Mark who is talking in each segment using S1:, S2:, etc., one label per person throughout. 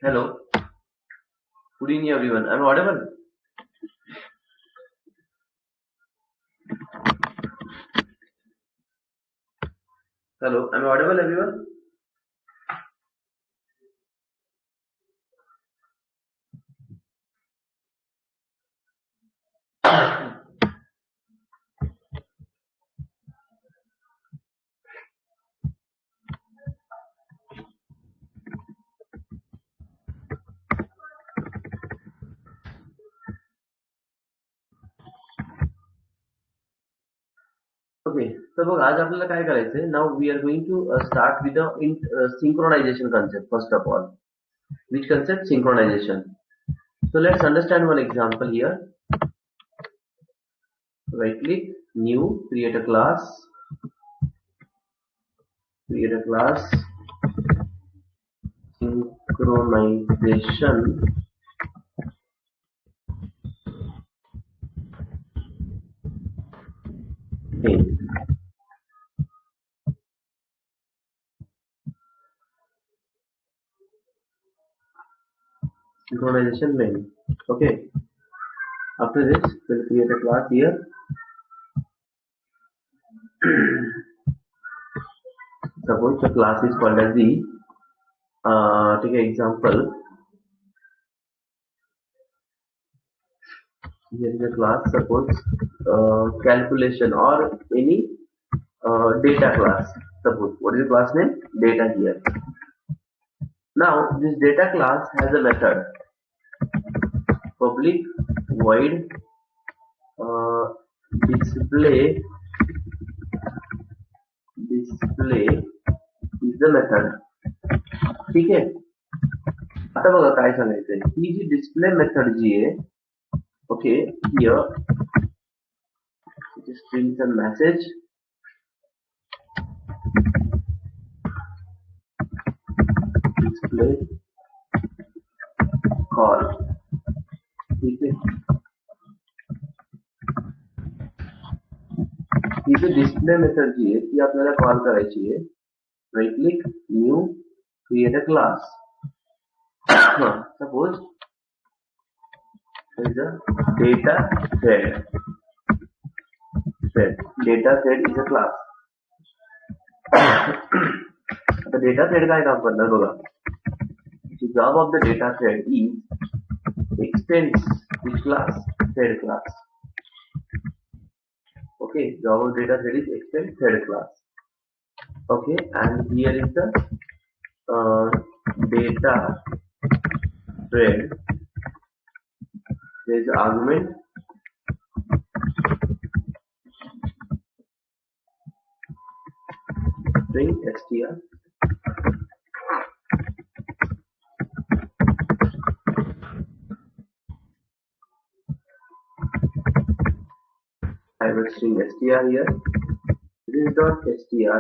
S1: Hello, good evening everyone. I'm audible. Hello, I'm audible everyone. Okay, तर बघ आज आपल्याला काय करायचंय. Now we are going to start with the synchronization concept first of all. Which concept? Synchronization. So let's understand one example here. Right click, new, create a class, synchronization main. Synchronization main. Okay. After this, we'll create a class here. Suppose the class is called as the take an example. Here is a class, suppose calculation or any data class. Suppose what is the class name? Data here. Now this data class has a method public void display is the method. ठीक है. आता बघा काय सांगायचंय. ही जी display method जी आहे, okay, here it prints a message. Display call. ठीक है. ही जी display method जी आहे ती आपल्याला कॉल करायची आहे. Right click, new, create a class. Suppose there is a data thread. Data thread is a class. The data thread काय काम करणार बघा. The job of the data thread is extends which class? Thread class. Okay, job of data thread is extend thread class. Okay, and here is the data thread. There is argument string str. I have a string str here. This dot str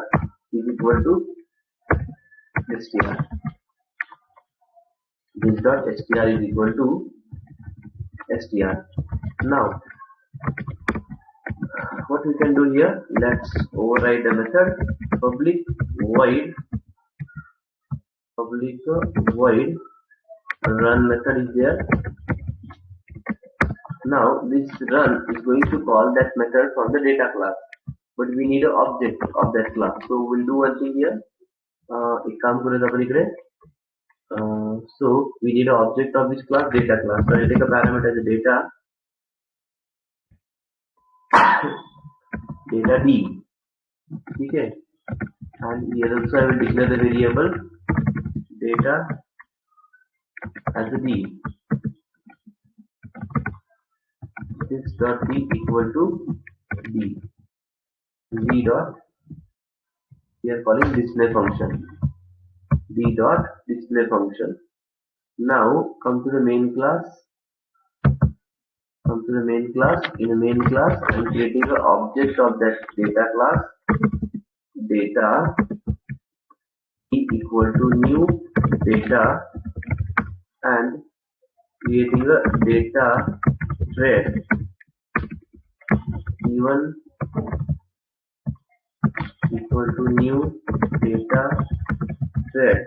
S1: is equal to str. This dot str is equal to str. Now what we can do here, let's override the method public void run method is there. Now this run is going to call that method from the data class, but we need an object of that class. So we'll do one thing here. एक काम करूया आपण इकडे. So we need an object of this class, data class. So I take a parameter as data D. Okay, and here also I will declare the variable data as a D. This dot D equal to D. D dot, we are calling display function. D dot display function. Now come to the main class. In the main class, I am creating an object of that data class. Data equal to new data, and creating a data thread T1 equal to new data thread.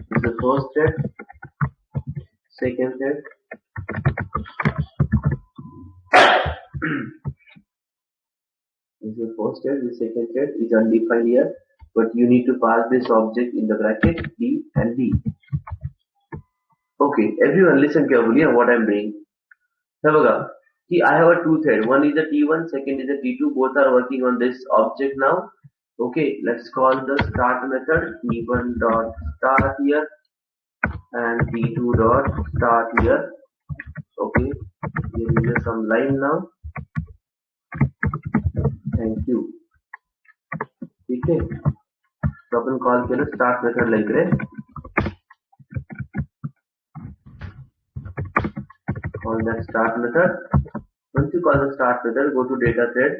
S1: This is the first thread, second thread, this is the first thread, the second thread is undefined here, but you need to pass this object in the bracket D and D. Okay, everyone listen carefully on what I am doing. Now, see, I have a two thread. One is a T1, second is a T2. Both are working on this object now. Okay, let's call the start method T1 dot start here and T2 dot start here. Okay, here is some line now. Thank you. Okay, so आपण call केलं start method ला इकडे. Call that start method. Once you call the start method, go to data thread.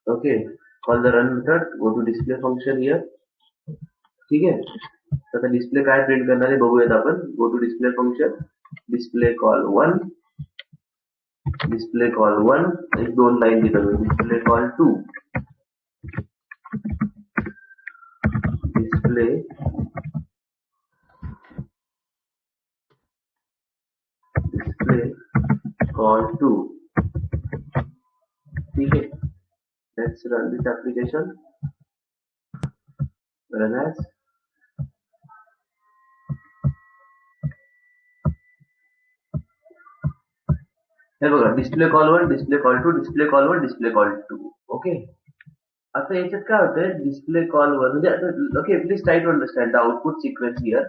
S1: Okay, call the run method. Go to display function here. ठीक है. तर आता display काय print करणार आहे बघूयात आपण. Go to display function. Display call 1. Display call 1. एक दोन लाईन दिलं. Display call 2. Display call 2. ठीक है. Let's run this application. Run as. हे बघा, display call 1, display call 2, display call 1, display call 2. Okay, आता याच्यात काय होतंय, डिस्प्ले कॉल 1 म्हणजे आता okay, please try to understand the output sequence here.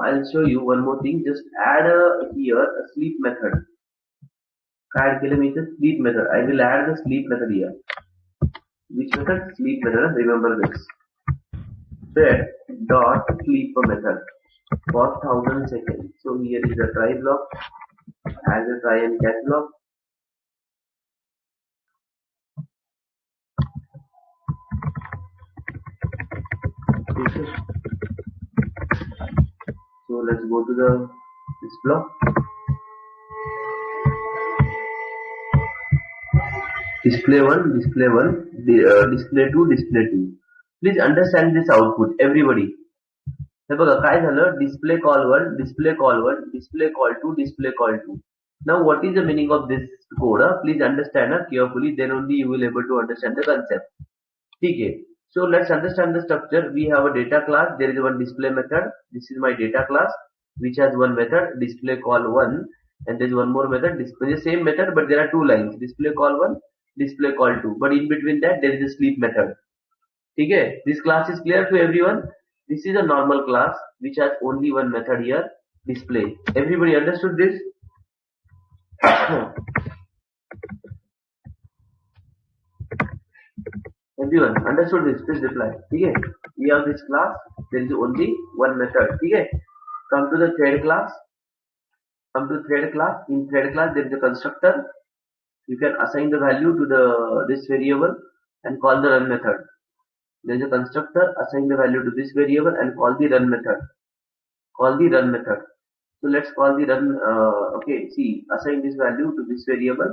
S1: I will show you one more thing. Just add here a sleep method. काय add केलं मी इथे? Sleep method. I will add the sleep method here. Which method? Sleep method. Remember this. thread dot sleep method for 1000 seconds. So here is the try block. As a try and catch block. So let's go to this block. Display 1, display 1, display 2, display 2. Please understand this output, everybody. हे बघा काय झालं, display call 1, display call 1, display call 2, display call 2. Now what is the meaning of this code? Please understand carefully, then only you will able to understand the concept. ठीक है. So let's understand the structure. We have a data class. There is one display method. This is my data class, which has one method, display call 1, and there is one more method, display the same method, but there are two lines, display call 1, display call 2. But in between that, there is a sleep method. ठीक है. This class is clear to everyone. This is a normal class which has only one method here, display. Everybody understood this? Everyone understood this? Please reply. Okay. We have this class. There is only one method. Okay. Come to the thread class. Come to thread class. In thread class, there is a constructor. You can assign the value to this variable and call the run method. There is a constructor, assign the value to this variable and call the run method. Call the run method. So let's call the run, okay, see, assign this value to this variable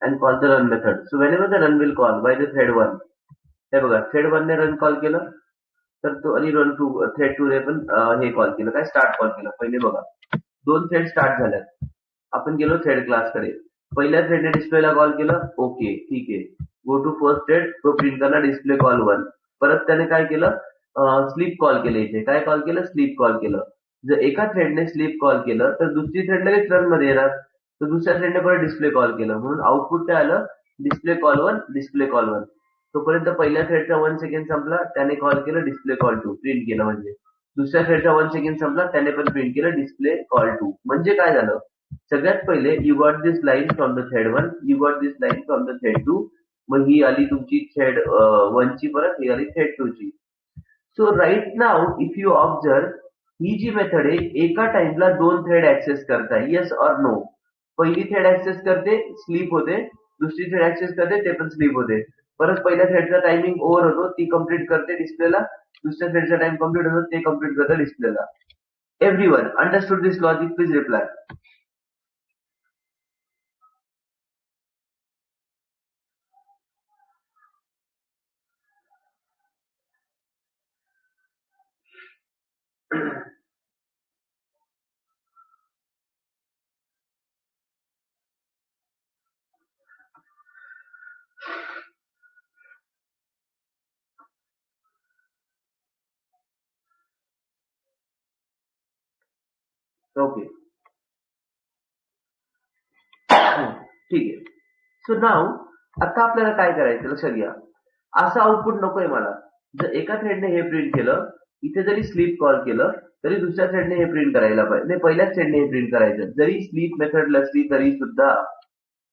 S1: and call the run method. So whenever the run will call by the thread 1, हे बघा thread 1 ने run call केलं तर तो आणि run to thread 2 ने पण हे call केलं काय स्टार्ट कॉल केलं. पहिले बघा दोन थ्रेड स्टार्ट झाल्यात. आपण गेलो थ्रेड क्लासकडे. पहिल्या थ्रेडने डिस्प्लेला कॉल केलं, ओके ठीक आहे. गो टू फर्स्ट थ्रेड, तो प्रिंट करणार डिस्प्ले कॉल 1. परत त्याने काय केलं, स्लीप कॉल केलं. इथे काय कॉल केलं, स्लीप कॉल केलं. जर एका थ्रेडने स्लीप कॉल केलं तर दुसरी थ्रेड लगेच रन मध्ये येणार. तर दुसऱ्या थ्रेडने परत डिस्प्ले कॉल केलं म्हणून आउटपुट काय आलं, डिस्प्ले कॉल 1 डिस्प्ले कॉल 1. तोपर्यंत पहिल्या थ्रेडचा 1 सेकंड संपला, त्याने कॉल केलं डिस्प्ले कॉल 2, प्रिंट केलं. म्हणजे दुसऱ्या थ्रेडचा 1 सेकंड संपला, त्याने पण प्रिंट केलं डिस्प्ले कॉल 2. म्हणजे काय झालं, सगळ्यात पहिले you got this line from the thread 1, you got this line from the thread 2. मग ही आली तुमची थ्रेड 1 ची, परत ही आली थ्रेड 2 ची. So right now if you observe, ही जी मेथड आहे एका टाइमला दोन थ्रेड ऍक्सेस करताय, येस ऑर नो. पहिली थ्रेड ऍक्सेस करते, स्लीप होते. दुसरी थ्रेड ऍक्सेस करते, ते पण स्लीप होते. परत पहिल्या थ्रेडचा टायमिंग ओव्हर होतो, ती कंप्लीट करते डिस्प्लेला. दुसऱ्या थ्रेडचा टाइम कंप्लीट होतो, ते कंप्लीट करते डिस्प्लेला. Everyone understood this logic? Please reply. Okay ठीक आहे. सो नाव आता आपल्याला काय करायचं लक्षात घ्या. असं आउटपुट नकोय मला. जर एका थ्रेडने हे प्रिंट केलं, इथे जरी स्लीप कॉल केलं तरी दुसऱ्या थ्रेडने हे प्रिंट करायला पाहिजे. नाही, पहिल्याच थ्रेडने हे प्रिंट करायचं. जरी स्लीप मेथड नसली तरी सुद्धा.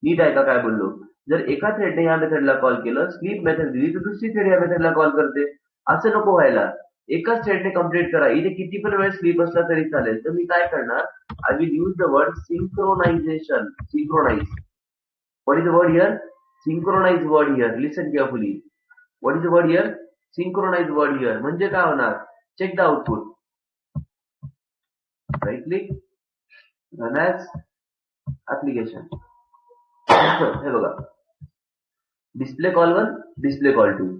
S1: नीट आहे का काय बोललो? जर एका थ्रेडने या मेथडला कॉल केलं, स्लीप मेथड दिली, तर दुसरी थ्रेड या मेथडला कॉल करते. असं नको व्हायला. एकाच थ्रेडने कम्प्लीट करा. इथे किती पण वेळ स्लीप असला तरी चालेल. तर मी काय करणार, I will use the word synchronization. Synchronize. What is the word here? Synchronize word here. Listen carefully. What is the word here? Synchronize word here. म्हणजे काय होणार? Check the output. Right click. Run as application. हे बघा. Display call 1, display call 2.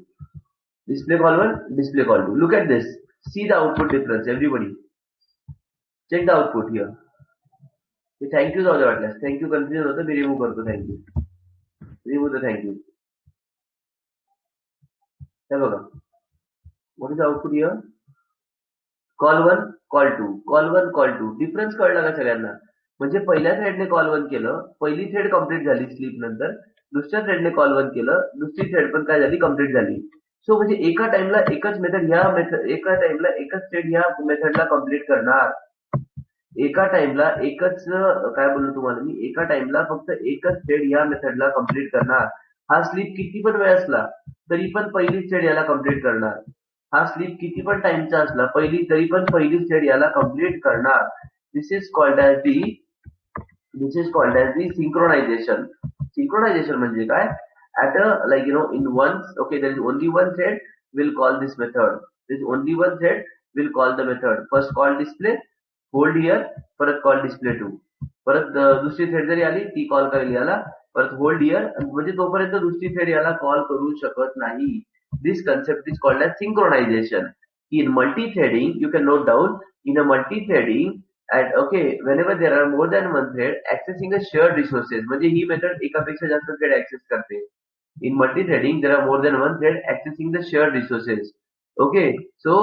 S1: Display call 1, display call 2. Look at this. See the output difference, everybody. Check the output here. Thank you जाऊ दे वाटल्यास. Thank you confusion होतं, मी remove करतो. Thank you. Remove the thank you. हे बघा. What is the output here? Call 1, call 2, call 1, call 2. Difference कळला का सगळ्यांना? म्हणजे पहिल्या थ्रेडने कॉल 1 केलं, पहिली थ्रेड कंप्लीट झाली स्लीप नंतर. दुसऱ्या थ्रेडने कॉल 1 केलं, दुसरी थ्रेड पण काय झाली, कंप्लीट झाली. सो म्हणजे एका टाइमला एकच मेथड एका टाइमला एकच थ्रेड ह्या मेथडला कंप्लीट करणार. एका टाइमला एकच काय बोललो तुम्हाला मी, एका टाइमला फक्त एकच थ्रेड ह्या मेथडला कंप्लीट करणार. हा स्लीप किती पण वेळ असला तरी पण पहिली थ्रेड याला कंप्लीट करणार. हा स्लीप किती पण टाइमचा असला तरी पण पहिली थ्रेड याला कंप्लीट करणार. This is called as the synchronization. Synchronisation म्हणजे काय, at a like in once, okay, there is only one thread will call this method. There is only one thread will call the method. First call display, hold here, परत call display 2. परत दुसरी thread जरी आली ती call करेल याला, परत hold here. म्हणजे तोपर्यंत दुसरी थ्रेड याला कॉल करू शकत नाही. This concept is called as synchronization. In multi-threading, you can note down, in a multi-threading, and okay, whenever there are more than one thread accessing a shared resources, म्हणजे ही method एकापेक्षा जास्त thread access करते. In multi-threading, there are more than one thread accessing the shared resources. Okay, so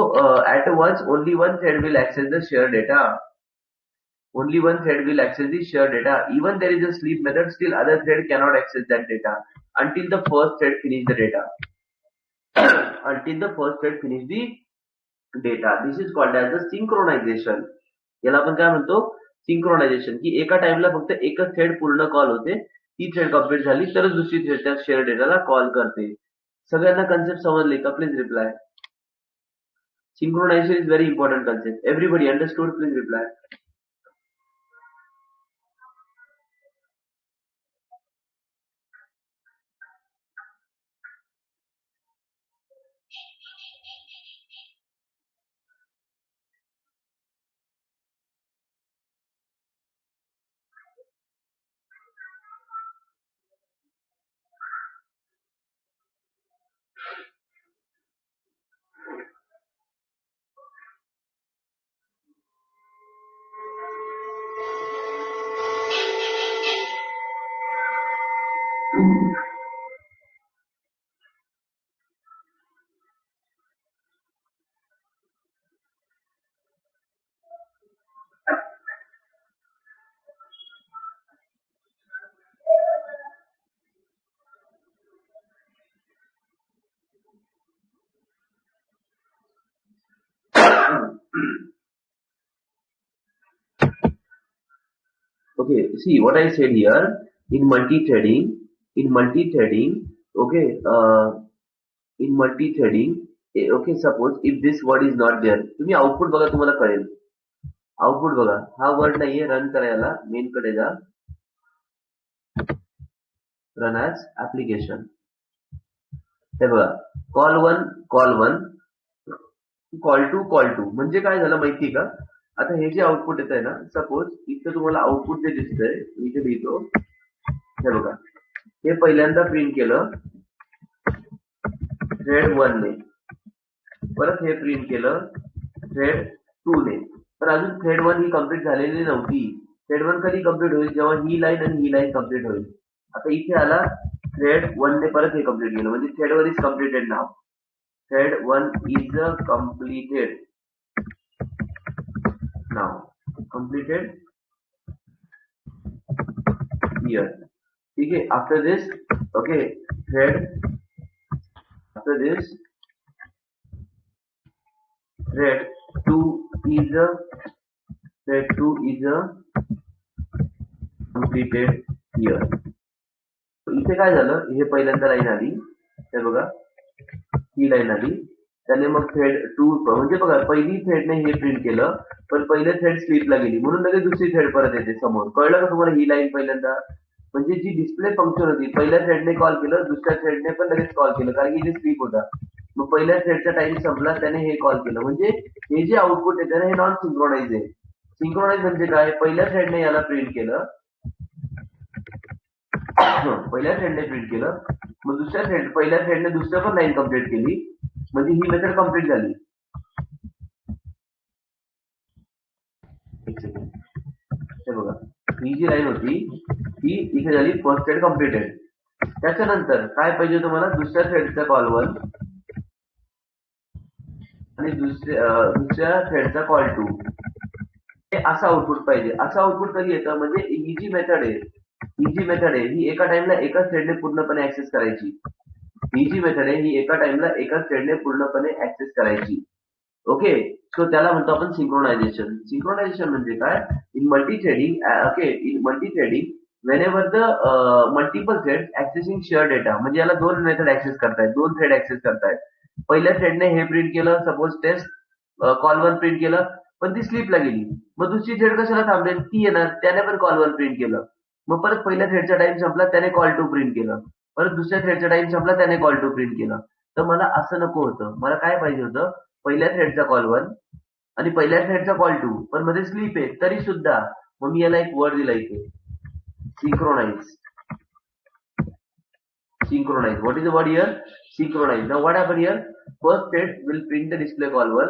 S1: at once only one thread will access the shared data. Only one thread will access the shared data. Even there is a sleep method, still other thread cannot access that data until the first thread finish the data. Until the first thread finish the data. This is called as the synchronization. याला आपण काय म्हणतो, synchronisation. की एका टाइमला फक्त एकच thread पूर्ण कॉल होते, ती थ्रेड कंप्लीट झाली तरच दुसरी थ्रेड त्या शेअर डेटाला कॉल करते. सगळ्यांना कन्सेप्ट समजले का? Please reply. Synchronisation is very important concept. Everybody understood? Please reply. Okay, see what I said here in multi-threading, okay, in multi-threading, okay, suppose if this word is not there, तुम्ही output बघा तुम्हाला कळेल. Output बघा, हा word नाहीये run करायला, main कडे जा, रन ॲज ऍप्लिकेशन. हे बघा, कॉल वन, कॉल टू म्हणजे काय झालं माहिती का? आता हे जे आउटपुट येत आहे ना, सपोज इथे तुम्हाला आउटपुट जे दिसतंय, इथे लिहितो, हे बघा, हे पहिल्यांदा प्रिंट केलं थ्रेड 1 ने, परत हे प्रिंट केलं थ्रेड 2 ने, पण अजून थ्रेड 1 ही कम्प्लीट झालेली नव्हती. थ्रेड 1 कधी कम्प्लीट होईल? जेव्हा ही लाईन आणि ही लाईन कम्प्लीट होईल. आता इथे आला थ्रेड 1 ने परत हे कम्प्लीट केलं, म्हणजे thread 1 is completed now. Thread 1 is completed now, completed here. ठीक है, after this, okay, after this thread 2 is completed here. इथे काय झालं, हे पहिल्यांदा लाईन आली, हे बघा, ही लाईन आली, त्याने मग थ्रेड 2 म्हणजे बघा, पहिली थ्रेडने हे प्रिंट केलं, पण पहिले थ्रेड स्लीपला गेली, म्हणून लगेच दुसरी थ्रेड परत येते समोर. कळलं का तुम्हाला? ही लाईन पहिल्यांदा म्हणजे जी डिस्प्ले फंक्शन होती, पहिल्या थ्रेडने कॉल केलं, दुसऱ्या थ्रेडने पण लगेच कॉल केलं, कारण की इथे स्लीप होता. मग पहिल्या थ्रेडचा टाइम संपला, त्याने हे कॉल केलं, म्हणजे हे जे आउटपुट येतं हे नॉन सिंक्रोनाइज आहे. सिंक्रोनाइज म्हणजे काय? पहिल्या थ्रेडने याला प्रिंट केलं, पहिल्या थ्रेडने प्रिंट केलं, मग पहिल्या थ्रेडने दुसऱ्या पण लाईन कम्प्लीट केली, म्हणजे ही मेथड कम्प्लीट झाली. एक सेकंड, हे बघा, ही जी लाईन होती ही इथे झाली फर्स्ट थ्रेड कम्प्लीटेड. त्याच्यानंतर काय पाहिजे तुम्हाला? दुसऱ्या थ्रेडचा कॉल 1 आणि दुसऱ्या थ्रेडचा कॉल 2, हे असं आउटपुट पाहिजे. असं आउटपुट कधी येतं? म्हणजे ही जी मेथड आहे ही एका टाइमला एकाच थ्रेडने पूर्णपणे ऍक्सेस करायची. ही जी मेथड आहे ही एका टाइमला एकाच थ्रेडने पूर्णपणे ऍक्सेस करायची. ओके, सो त्याला म्हणतो आपण सिंक्रोनायझेशन. सिंक्रोनायझेशन म्हणजे काय? In multithreading, okay, in multithreading whenever the multiple threads accessing shared data, म्हणजे याला दोन मेथड ऍक्सेस करतायत, दोन थ्रेड ऍक्सेस करतायत. पहिल्या थ्रेडने हे प्रिंट केलं, सपोज टेस्ट कॉल 1 प्रिंट केलं, पण ती स्लीपला गेली, मग दुसरी थ्रेड कशाला थांबेल? ती येणार, त्याने पण कॉल 1 प्रिंट केलं, मग परत पहिल्या थ्रेडचा टाइम संपला, त्याने कॉल 2 प्रिंट केलं, परत दुसऱ्या थ्रेडचा टाइम संपला, त्याने कॉल 2 प्रिंट केलं. तर मला असं नको होतं. मला काय पाहिजे होतं? पहिल्या थ्रेडचा कॉल 1 आणि पहिल्या थ्रेडचा कॉल 2, पण मध्ये स्लीप आहे तरी सुद्धा, मग मी याला एक वर्ड दिला इथे, synchronize. What is the word here? Synchronize. Now what happened here? First thread will print the display call 1,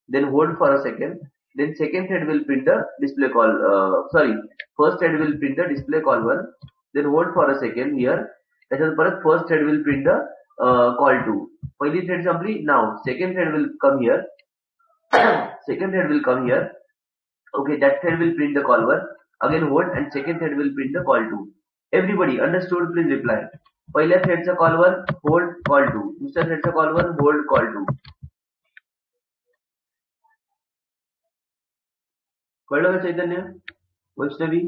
S1: then hold for a second, then second thread will print the display call, first thread will print the display call 1, then hold for a second here, त्याच्यात परत first thread will print the call 2. पहिली thread संपली. Now second thread will come here. Okay, that thread will print the call 1, again hold, and second thread will print the call 2. Everybody understood? Please reply. पहिल्या थ्रेडचा call 1 hold call 2, दुसऱ्या थ्रेडचा call 1 hold call 2. कळलं का चैतन्य? वैष्णवी,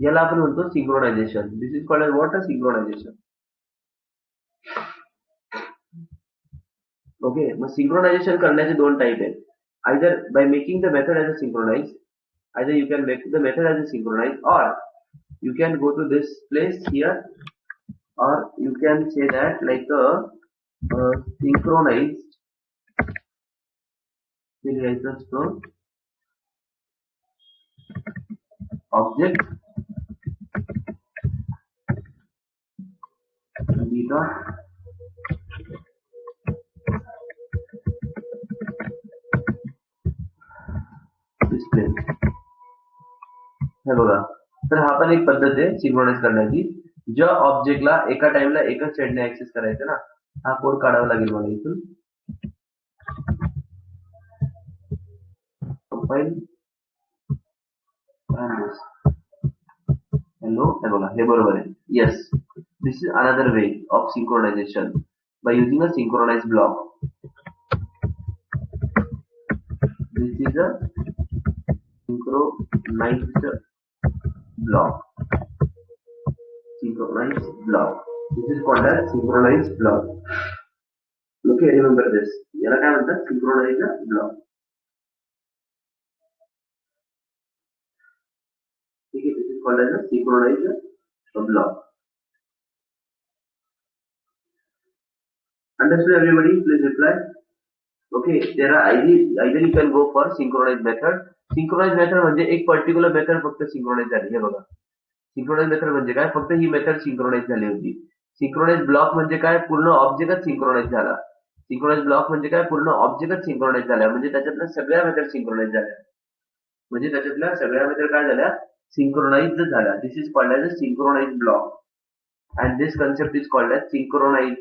S1: याला आपण म्हणतो synchronisation. This is called what? A synchronisation. Okay, mug synchronisation करण्याचे दोन type आहेत. either by making the method as a synchronize, either you can make the method as a synchronize, or you can go to this place here, or you can say that like a synchronized object display. हे बघा, तर हा पण एक पद्धत आहे synchronise करण्याची. ज्या ऑब्जेक्टला एका टाइमला एकाच थ्रेडने ऍक्सेस करायचं ना, हा कोड काढावा लागेल मला इथून. कंपाईल. हॅलो, हे बघा, हे बरोबर आहे. Yes, this is another way of synchronization by using a synchronize block. This is a synchronized block. Synchronized block. This is called as synchronized block. Okay, remember this. याला काय म्हणतात? Synchronized block. ठीक आहे, this is called as a synchronized block. Understood everybody? Please reply. Okay, there are either you can go for synchronized method. Synchronized method म्हणजे एक particular method फक्त synchronise झाली. हे बघा, सिंक्रोनाइज मेथड म्हणजे काय? फक्त ही मेथड सिंक्रोनाइज झाली होती. सिंक्रोनाइज ब्लॉक म्हणजे काय? पूर्ण ऑब्जेक्टच सिंक्रोनाइज झाला. सिंक्रोनाइज ब्लॉक म्हणजे काय? पूर्ण ऑब्जेक्टच सिंक्रोनाइज झाला, म्हणजे त्याच्यातल्या सगळ्या मेथड सिंक्रोनाइज झाल्या. म्हणजे त्याच्यातल्या सगळ्या मेथड काय झाल्या? सिंक्रोनाइज झाल्या. This is called as a synchronize block. and this concept is called as synchronized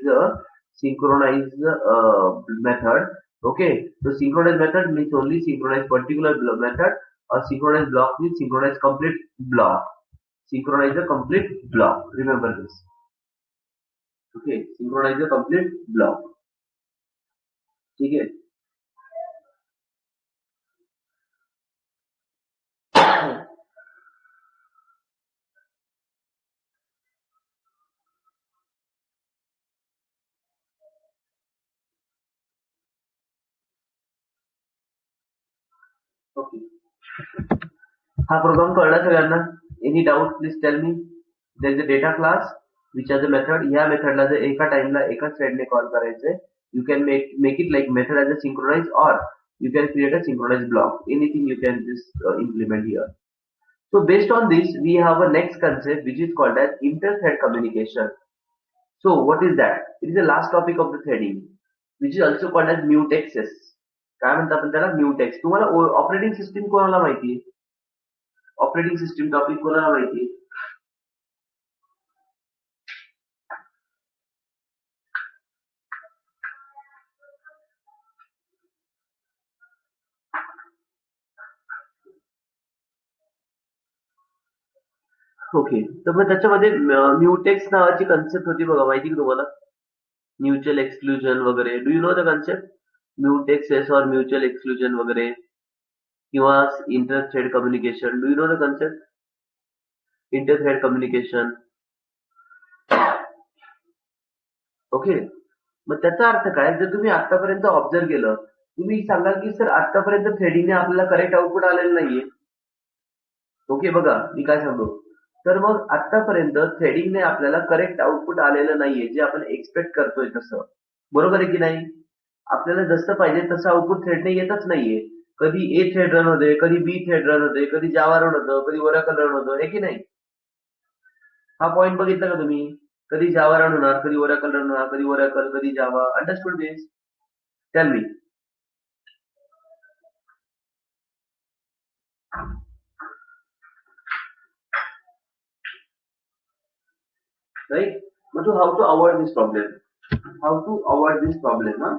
S1: method. Okay, so synchronized method means only synchronize particular method, or synchronized block means synchronize complete block. Synchronize the complete block. Remember this. Okay, synchronize the complete block. ठीक है. Okay. हा program कळला सगळ्यांना? Any doubt please tell me. There is a data class which as a method. या मेथडला जर एका टाइमला एकाच थ्रेडने कॉल करायचंय, you can make it like method as a synchronize, और you can create a synchronized block. Anything you can just implement here. So based on this, we have a next concept which is called as inter-thread communication. So what is that? It is the last topic of the threading, which is also called as mutexes. काय म्हणतात आपण त्याला? Mutex. तुम्हाला operating system कोणाला माहिती आहे? Operating system topic कोणाला माहिती आहे? ओके, तर मग त्याच्यामध्ये म्यूटेक्स नावाची कन्सेप्ट होती बघा, माहिती का तुम्हाला? म्युच्युअल एक्सक्लुजन वगैरे. Do you know the concept? Mutexes और म्युच्युअल एक्सक्लुजन वगैरे, किंवा inter thread communication. Do you know the concept? Inter thread communication. Okay, मग त्याचा अर्थ काय? जर तुम्ही आतापर्यंत ऑब्झर्व केलं, तुम्ही सांगाल की सर आतापर्यंत थ्रेडिंगने आपल्याला करेक्ट आउटपुट आलेलं नाहीये. ओके, बघा मी काय सांगतो. तर मग आतापर्यंत थ्रेडिंगने आपल्याला करेक्ट आउटपुट आलेलं नाहीये, जे आपण एक्सपेक्ट करतोय तसं. बरोबर आहे की नाही? आपल्याला जसं पाहिजे तसं आउटपुट थ्रेडने येतच नाहीये. कधी ए थ्रेड रन होते, कधी बी थ्रेड रन होते, कधी जावा रन होतं, कधी ओरॅकल रन होतं, आहे की नाही? हा पॉइंट बघितला का तुम्ही? कधी जावा रन होणार, कधी ओरॅकल रन होणार, कधी ओरॅकल, कधी Java. Understood this? Tell me. Right? So how to avoid this problem? How to avoid this problem? Huh?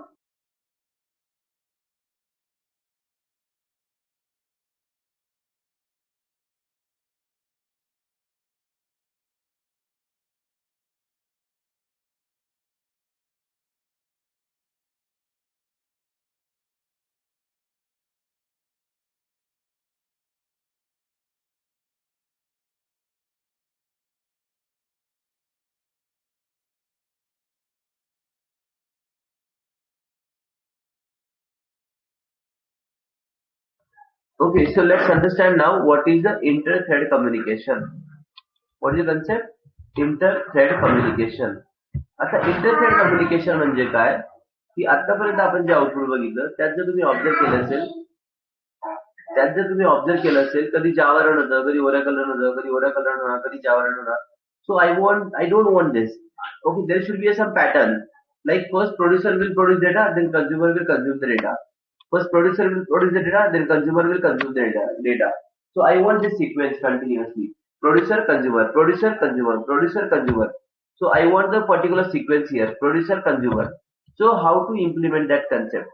S1: Okay, so let's understand now what is the inter-thread communication. What is the concept? Inter-thread communication. आता inter-thread communication म्हणजे काय? की आतापर्यंत आपण जे output बघितलं, त्यात जर तुम्ही ऑब्झर्व केलं असेल, कधी जावा रन होतं, कधी ओरॅकल रन होतं, कधी ओरॅकल रन होणार, कधी जावा रन होणार. So I don't want this. Okay, there should be some pattern. Like first producer will produce data, then consumer will consume the data. First producer will produce the data, then consumer will consume the data. So I want this sequence continuously. producer, consumer, producer, consumer, producer, consumer. So I want the particular sequence here, producer, consumer. So how to implement that concept?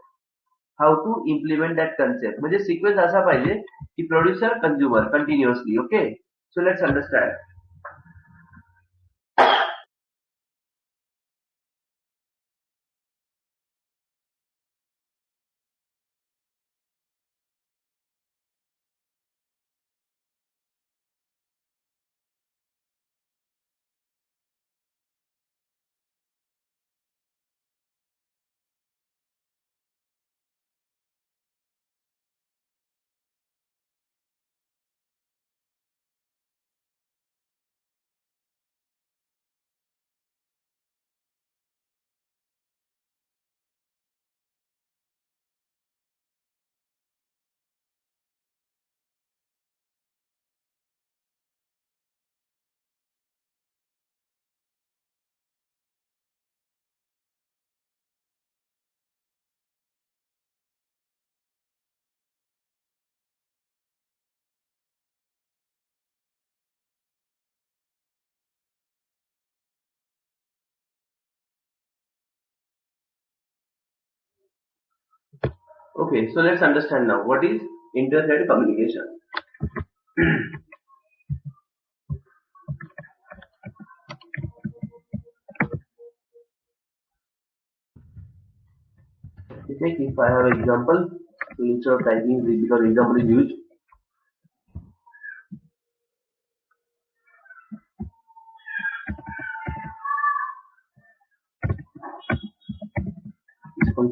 S1: How to implement that concept? म्हणजे sequence असा पाहिजे की producer, consumer continuously. Okay. So let's understand. Okay, so let's understand now what is inter-thread communication. Okay, if I have example, so instead of typing because example is used. इसको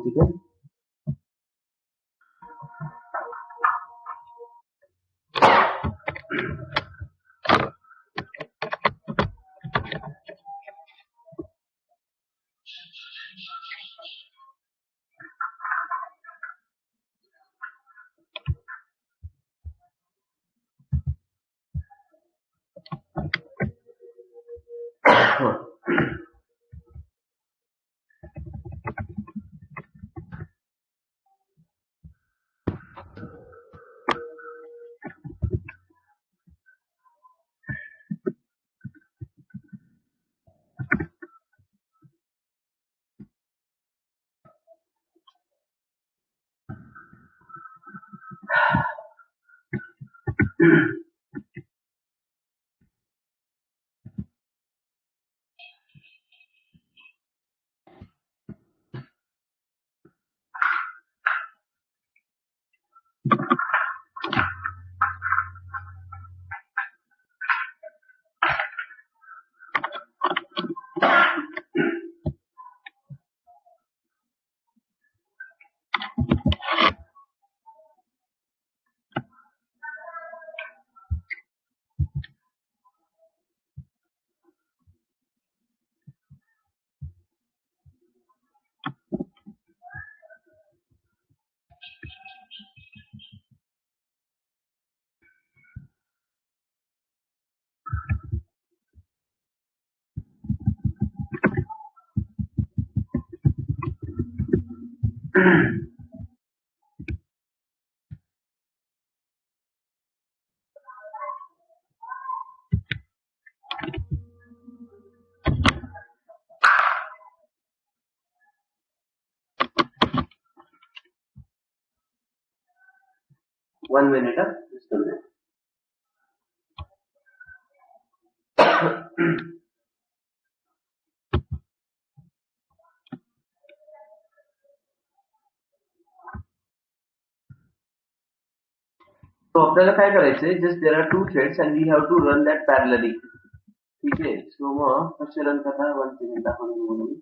S1: One minute, just a minute. तो आपल्याला काय करायचंय, just there are two threads and we have to run that parallelly. ठीक आहे. सो मग कसे run करणार, 1 second दाखवून देऊ म्हणून.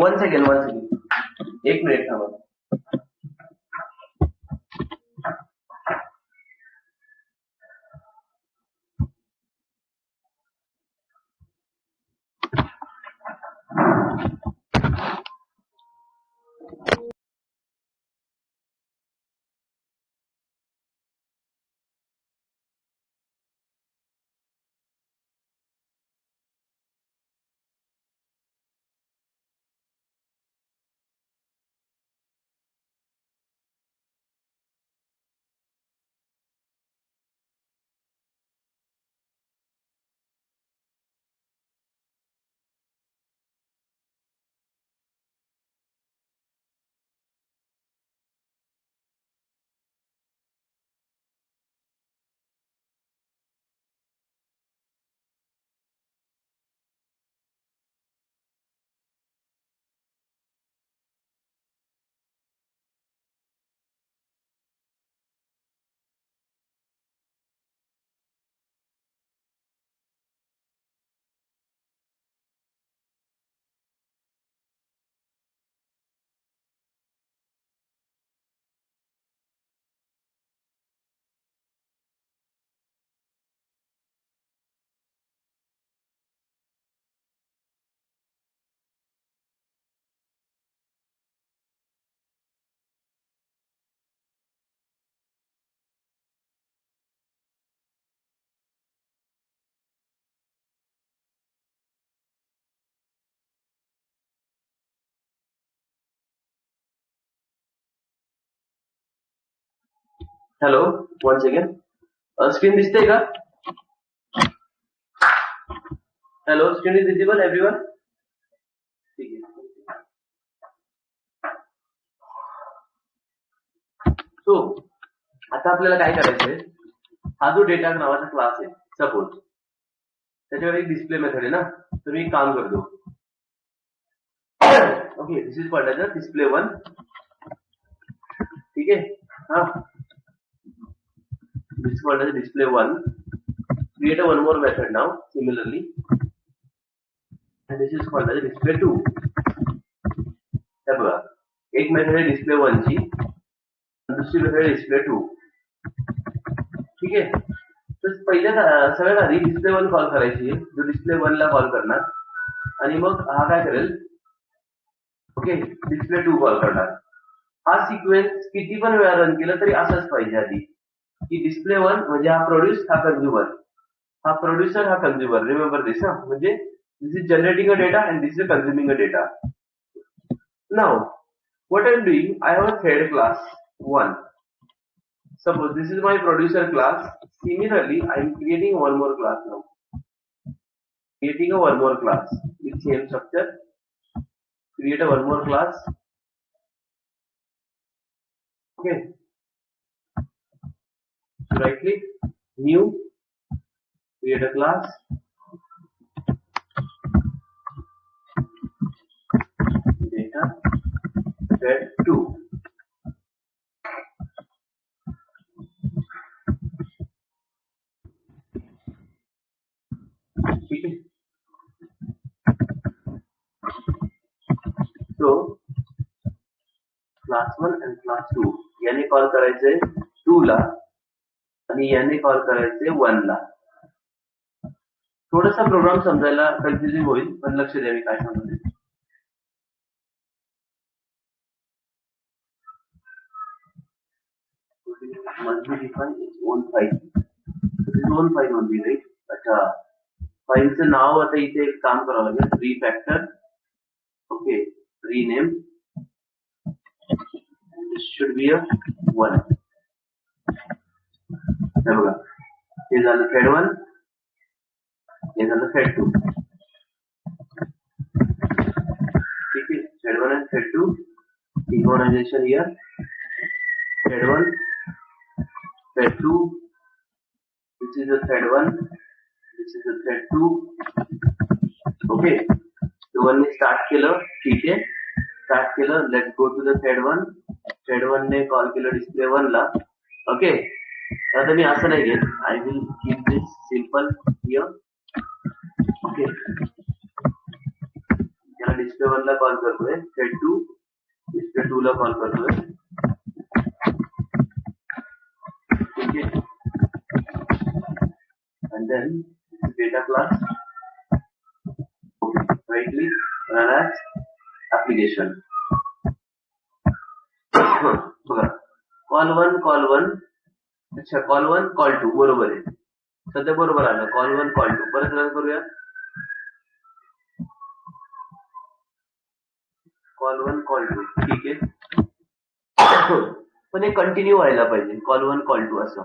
S1: वन सेकंड, एक मिनिट थांबा. Hello, one second. स्क्रीन दिसते का? Hello, screen is visible everyone? ठीक आहे. सो आता आपल्याला काय करायचंय, हा जो डेटा नावाचा क्लास आहे सपोज, त्याच्यावर एक डिस्प्ले मेथड आहे ना, तर मी एक काम करतो. Okay, this is called as display one. ठीक आहे. हा, this is called as display one. Create a one more method now similarly, and this is called as display two. हे बघा, एक मेथड आहे डिस्प्ले वन ची, दुसरी मेथड आहे display to. ठीक आहे. तर पहिल्या सगळ्यात आधी डिस्प्ले वन कॉल करायची, जो डिस्प्ले वन ला कॉल करणार, आणि मग हा काय करेल, ओके, डिस्प्ले टू कॉल करणार. हा सिक्वेन्स किती पण वेळा रन केला तरी असंच पाहिजे आधी, की डिस्प्ले वन म्हणजे हा प्रोड्यूस, हा कंझ्युमर, हा प्रोड्युसर, हा कंझ्युमर. रिमेंबर दिस ना, म्हणजे this is generating a data and this is consuming a data. Now what I'm doing, I have a thread class 1. Suppose this is my producer class. Similarly, I'm creating one more class now. Creating a one more class with same structure. Create a one more class. Okay. So right click, new, create a class. Data thread 2. ठीक है. So class 1 and class 2 याने call करायचंय 2 ला आणि याने call करायचंय 1 ला. थोडासा programme समजायला confusing होईल, पण लक्ष द्या मी काय सांगतोय. must be defined its own file. Its own file only, right? अच्छा, फाईलचं नाव आता इथे एक काम करावं लागेल, refactor. Okay, rename, this should be a 1. हे बघा, हे झालं thread 1, हे झालं thread 2. ठीक आहे, thread 1 and thread 2 synchronization here. thread 1, thread 2, this is the thread 1, this is the thread 2. Okay, so 1 ने स्टार्ट केलं, ठीक आहे, स्टार्ट केलं. Let's go to the thread 1. Thread 1 ने कॉल केलं डिस्प्ले 1 ला. ओके, आता मी असं नाही घेत, I will keep this simple here. Okay, त्याला डिस्प्ले 1 ला कॉल करतोय, थ्रेड 2 डिस्प्ले 2 ला कॉल करतोय. ठीक आहे, and then data class. Okay, right click, run as application. बघा, कॉल 1 कॉल 1, अच्छा, कॉल 1 कॉल 2 बरोबर आहे, सध्या बरोबर आलं. कॉल 1 कॉल 2 परत रन करूया. कॉल 1 कॉल 2, ठीक आहे, पण हे कंटिन्यू व्हायला पाहिजे, कॉल 1 कॉल 2 असं.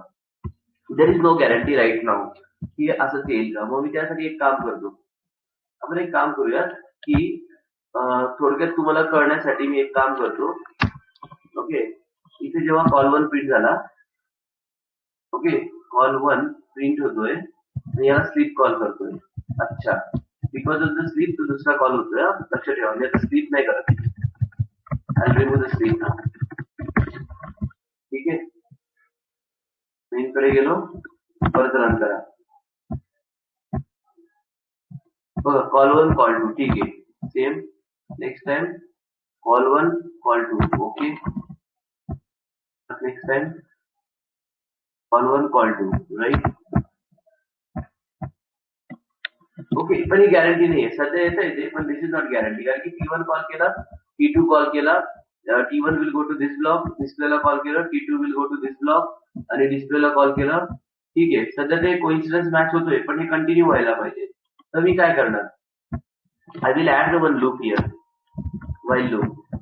S1: There is no guarantee right now की असंच येईल का. मग मी त्यासाठी एक काम करतो, आपण एक काम करूया की थोडक्यात तुम्हाला कळण्यासाठी मी एक काम करतो. ओके, इथे जेव्हा कॉल 1 प्रिंट झाला, ओके, कॉल 1 प्रिंट होतोय आणि याला स्लीप कॉल करतोय. अच्छा, बिकॉज ऑफ द स्लीप तो दुसरा कॉल होतोय, लक्ष ठेवा. मी आता स्लीप नाही करत, आय रिमूव्ह द स्लीप नाव. ठीक आहे, मेन कडे गेलो, परत रन करा. बघा, कॉल 1 कॉल 2, ठीक आहे, same. Next time call 1 call 2, okay. Next time call 1 call 2, right. Okay, पण ही गॅरंटी नाही आहे, सध्या येतं येते, पण दिस इज नॉट गॅरंटी. कारण की T1 कॉल केला, T2 कॉल केला, T1 will go to this block, डिस्प्लेला कॉल केलं, T2 will go to this block आणि डिस्प्लेला कॉल केलं. ठीक आहे, सध्या ते कोइन्सिडन्स मॅच होतोय, पण हे कंटिन्यू व्हायला पाहिजे. तर मी काय करणार, I will add the one loop here, while loop.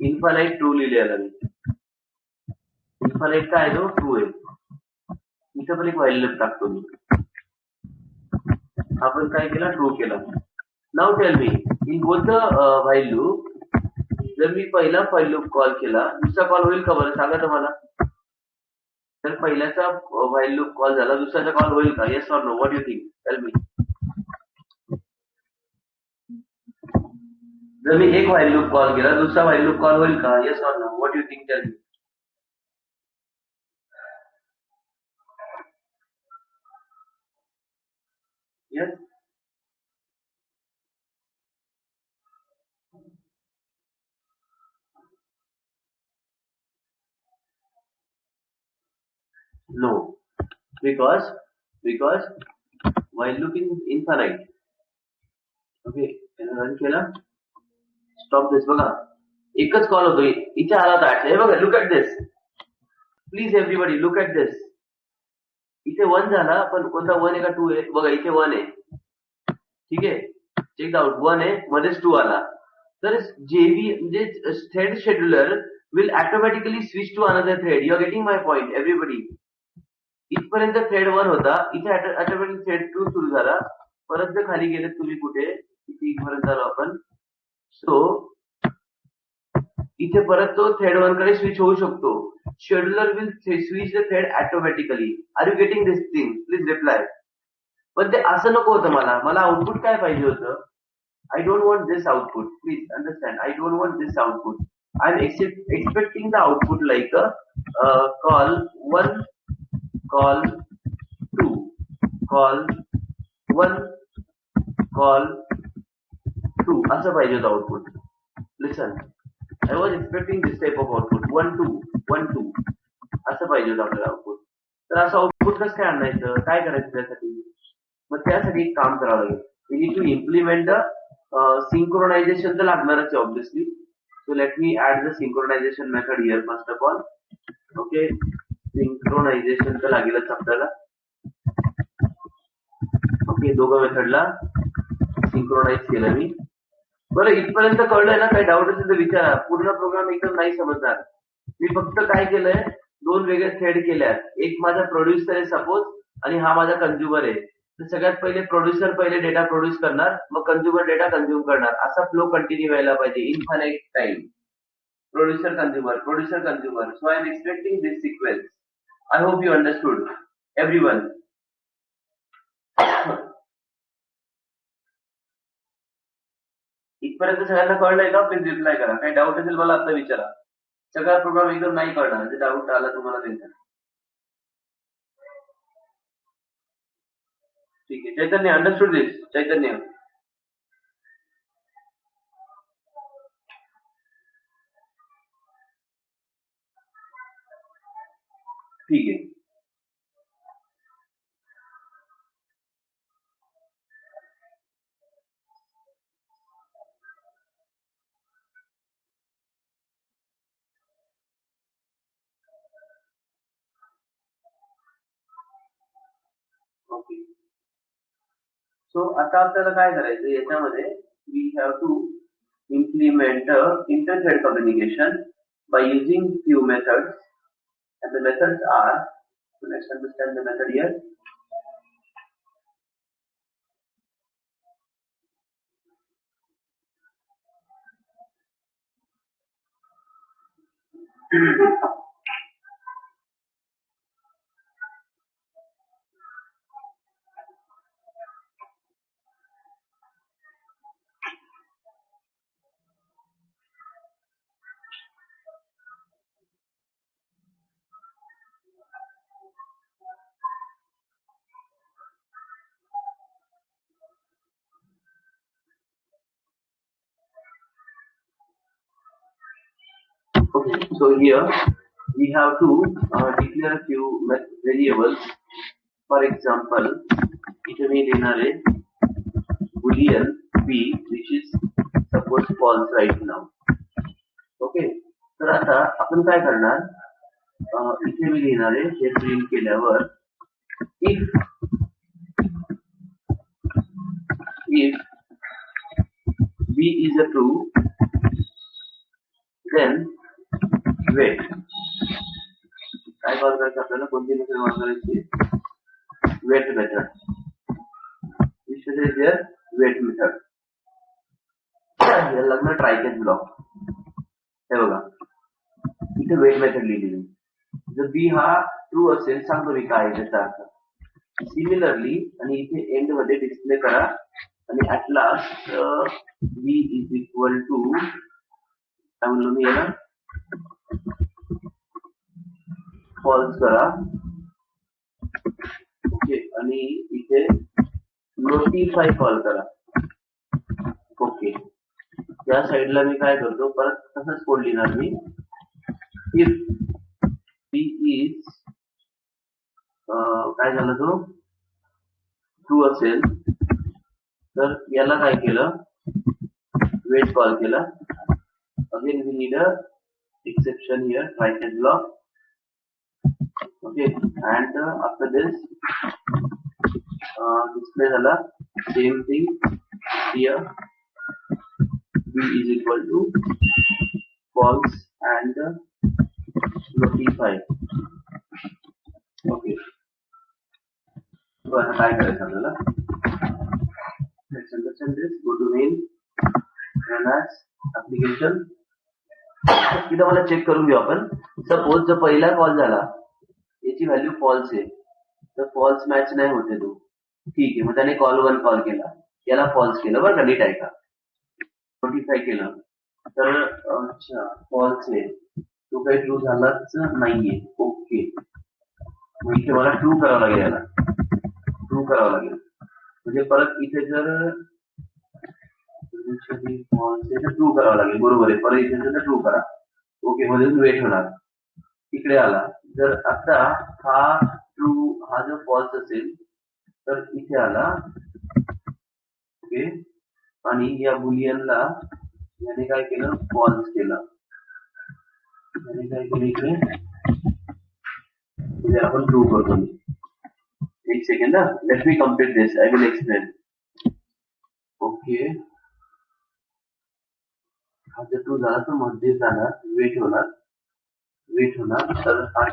S1: Infinite true लिहिलेला मी, इन्फानाइट काय आहे तो ट्रू आहे. इथं पण एक व्हाईल लूप टाकतो मी. आपण काय केला ट्रू केला. Now tell me in both the while loop जर मी पहिला व्हाईल लूप कॉल केला दुसरा कॉल होईल का बरं सांगा तुम्हाला. तर पहिल्याचा व्हाईल लूप कॉल झाला दुसऱ्याचा कॉल होईल का? Yes or no? What you think? Tell me. जर मी एक व्हाईल लूप कॉल केला दुसरा व्हाईल लूप कॉल होईल का? Yes or no? What you think? Tell me. Yes. No, because while loop is infinite. Okay, त्याला रन केला. Stop this. बघा एकच कॉल होतो इथे आला होता. हे बघा look at this. Please everybody look at this. इथे 1 झाला पण कोणता 1 आहे का 2 आहे? बघा इथे 1 आहे. ठीक आहे, चेक आउट. 1 आहे मध्येच 2 आला. तर जेबी म्हणजे thread scheduler will automatically switch to another thread. You are getting my point everybody. इथपर्यंत थ्रेड 1 होता, इथे ऑटोमॅटिक थ्रेड 2 सुरू झाला. परत जर खाली गेले तुम्ही कुठे इथपर्यंत आलो आपण. सो इथे परत तो थ्रेड 1 कडे स्विच होऊ शकतो. Scheduler will switch the thread automatically. Are you getting this thing? Please reply. पण ते असं नको होतं. मला आउटपुट काय पाहिजे होतं? I don't want this output. Please understand. I don't want this output. I'm expecting the output like a call 1, call 2, call 1, call 2. असं पाहिजे होतं output. Listen. I was expecting this type of output. 1, 2, 1, 2. असं पाहिजे होतं आपल्याला output. तर असं output कसं काय आणायचं? काय करायचं त्यासाठी? मग त्यासाठी एक काम करावं लागेल. We need to implement the synchronization तर लागणारच आहे obviously. So let me add the synchronization method here first of all. Okay, synchronization तर लागेलच आपल्याला. ओके, दोघं मेथडला सिंक्रोनाइज केलं मी. बरं इथपर्यंत कळलंय ना? काही डाऊट असेल तर विचारा. पूर्ण प्रोग्राम एकदम नाही समजणार. मी फक्त काय केलंय, 2 वेगळे थ्रेड केल्यात. एक माझा प्रोड्युसर आहे सपोज आणि हा माझा कंझ्युमर आहे. तर सगळ्यात पहिले प्रोड्युसर पहिले डेटा प्रोड्यूस करणार, मग कंझ्युमर डेटा कंझ्युम करणार. असा फ्लो कंटिन्यू व्हायला पाहिजे infinite time. Producer consumer. So I am expecting this sequence. I hope you understood everyone. इथपर्यंत सगळ्यांना कळलंय का? प्लीज रिप्लाय करा. काही डाऊट असेल मला आता विचारा. सगळा प्रोग्राम एकदम नाही कळणार. जे डाऊट आला तुम्हाला त्यांचा. ठीक आहे. चैतन्य अंडरस्टूड दिस? चैतन्य ठीक आहे. ओके. सो आता आपल्याला काय करायचं याच्यामध्ये, we have to implement inter-thread communication by using few methods, and the methods are, so let's understand the method here. Okay, so here we have to declare a few variables. For example, इथे मी देणार आहे boolean b which is suppose false right now. Okay, तर आता आपण काय करणार, इथे मी लिहिणार आहे हे प्रिंट केल्यावर if b is a true then wait. Call करायचं आपल्याला, कोणती मेथड कॉल करायची, wait method. Which is here wait method. याला लागणार ट्राय कॅच ब्लॉक. हे बघा इथे वेट मेथड लिहिलेली. जर बी हा ट्रू असेल, सांगतो मी काय त्याचा अर्थ. सिमिलरली आणि इथे एंड मध्ये डिस्प्ले करा आणि at last B is equal to काय म्हणलो मी याला, फॉल्स करा. ओके, आणि इथे नोटिफाय कॉल करा. ओके, या साईडला मी काय करतो, परत तसंच कोड लिहिणार मी. इफ बी इज काय झालं, तो ट्रू असेल तर याला काय केलं, वेट कॉल केला. Again we need a exception here, try catch block. Okay, and after this display झाला same thing here, b is equal to false and notify. Okay, so आता काय करायचं आपल्याला, let's understand this. Go to main, run as application. इथं मला check करून घेऊ आपण. सपोज जर पहिला कॉल झाला, याची व्हॅल्यू फॉल्स आहे, तर फॉल्स मॅच नाही होते तो. ठीक आहे, मग त्याने कॉल 1 कॉल केला, याला फॉल्स केलं बरं का, नीट आहे का, नोटिफाय केलं तर अच्छा फॉल्स आहे, तो काही ट्रू झालाच नाहीये. ओके, मग इथे मला ट्रू करावं लागेल, याला ट्रू करावं लागेल. म्हणजे परत इथे जर फॉल्स आहे तर ट्रू करावं लागेल, बरोबर आहे. परत इथे जर ट्रू करा. ओके, मध्ये वेट होणार. इकडे आला, जर आता हा ट्रू, हा जर फॉल्स असेल तर इथे आला. ओके, आणि या बुलियनला याने काय केलं, फॉल्स केलं. याने काय केलं इकडे, म्हणजे आपण ट्रू करतो. एक second, let me complete this, I will explain. Okay, हा जर ट्रू झाला तर मध्ये जाणार, वेट होणार, वेट होणार. तर हा